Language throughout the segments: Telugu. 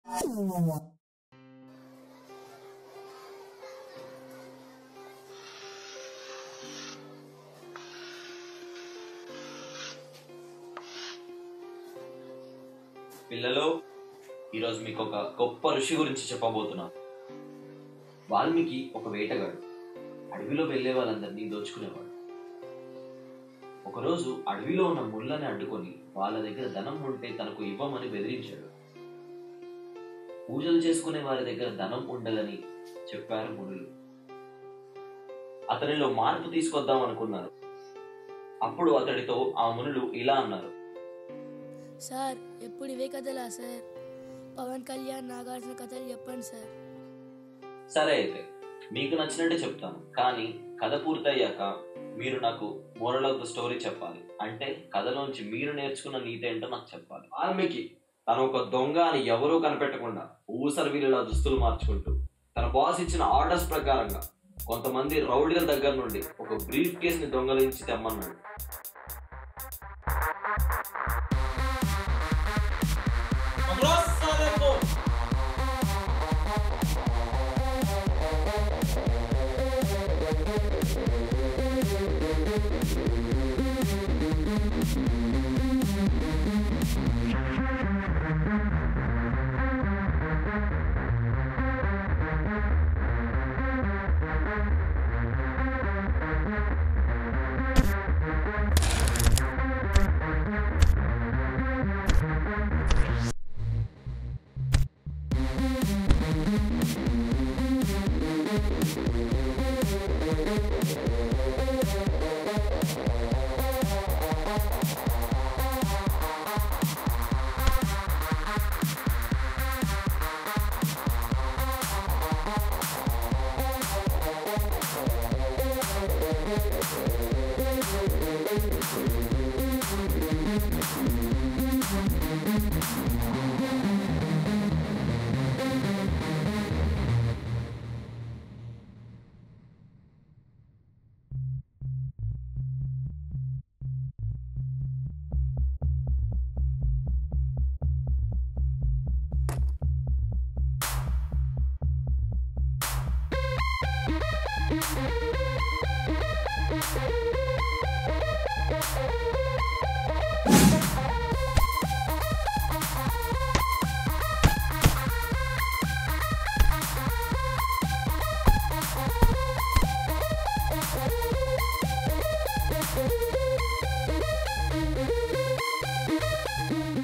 పిల్లలు, ఈరోజు మీకు ఒక గొప్ప ఋషి గురించి చెప్పబోతున్నాను. వాల్మీకి ఒక వేటగాడు. అడవిలో వెళ్లే వాళ్ళందరినీ దోచుకునేవాడు. ఒకరోజు అడవిలో ఉన్న ముళ్ళని అడ్డుకొని వాళ్ళ దగ్గర ధనం ఉంటే తనకు ఇవ్వమని బెదిరించాడు. పూజలు చేసుకునే వారి దగ్గర ధనం ఉండదని చెప్పారు మునులు. అతనిలో మార్పు తీసుకొద్దాం అనుకున్నారు. అప్పుడు అతడితో ఆ మునులు ఇలా అన్నారు: సార్, ఎప్పుడు ఇవే కథలా సార్? పవన్ కళ్యాణ్, నాగార్జున కథలు చెప్పండి సార్. సరే, అయితే మీకు నచ్చినట్టే చెప్తాను, కానీ కథ పూర్తయ్యాక మీరు నాకు మోరల్ ఆఫ్ ద స్టోరీ చెప్పాలి. అంటే కథలోంచి మీరు నేర్చుకున్న నీతి ఏంటో నాకు చెప్పాలి. వాల్మీకి తను ఒక దొంగ అని ఎవరూ కనిపెట్టకుండా ఊసరి వీళ్ళ దుస్తులు మార్చుకుంటూ తన బాస్ ఇచ్చిన ఆర్డర్స్ ప్రకారంగా కొంతమంది రౌడీల దగ్గర నుండి ఒక బ్రీఫ్ కేస్ ని దొంగలించి తెమ్మన్నాడు.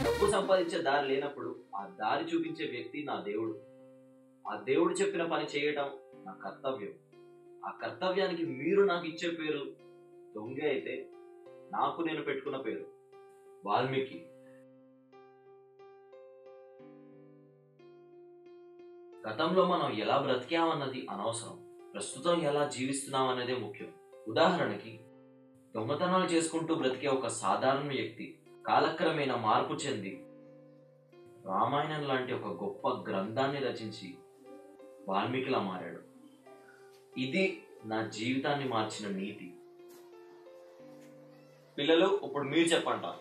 డబ్బు సంపాదించే దారి లేనప్పుడు ఆ దారి చూపించే వ్యక్తి నా దేవుడు. ఆ దేవుడు చెప్పిన పని చేయటం నా కర్తవ్యం. ఆ కర్తవ్యానికి మీరు నాకు ఇచ్చే పేరు దొంగ అయితే నాకు నేను పెట్టుకున్న పేరు వాల్మీకి. గతంలో మనం ఎలా బ్రతికామన్నది అనవసరం. ప్రస్తుతం ఎలా జీవిస్తున్నాం అనేదే ముఖ్యం. ఉదాహరణకి, దొంగతనాలు చేసుకుంటూ బ్రతికే ఒక సాధారణ వ్యక్తి కాలక్రమేణా మార్పు చెంది రామాయణం లాంటి ఒక గొప్ప గ్రంథాన్ని రచించి వాల్మీకిలా మారాడు. ఇది నా జీవితాన్ని మార్చిన నీతి. పిల్లలు, ఇప్పుడు మీరు చెప్పండి.